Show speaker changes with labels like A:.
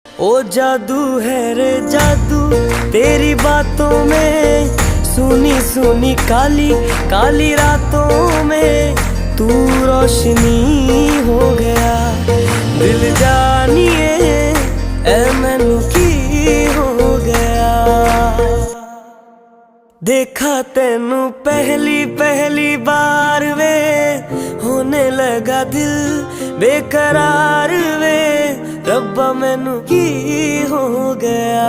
A: ओ जादू है रे जादू तेरी बातों में, सुनी सुनी काली काली रातों में तू रोशनी हो गया। दिल जानिए ए मैनू की हो गया। देखा तेनू पहली पहली बार वे, होने लगा दिल बेकरार वे। रब्बा मैनू की हो गया।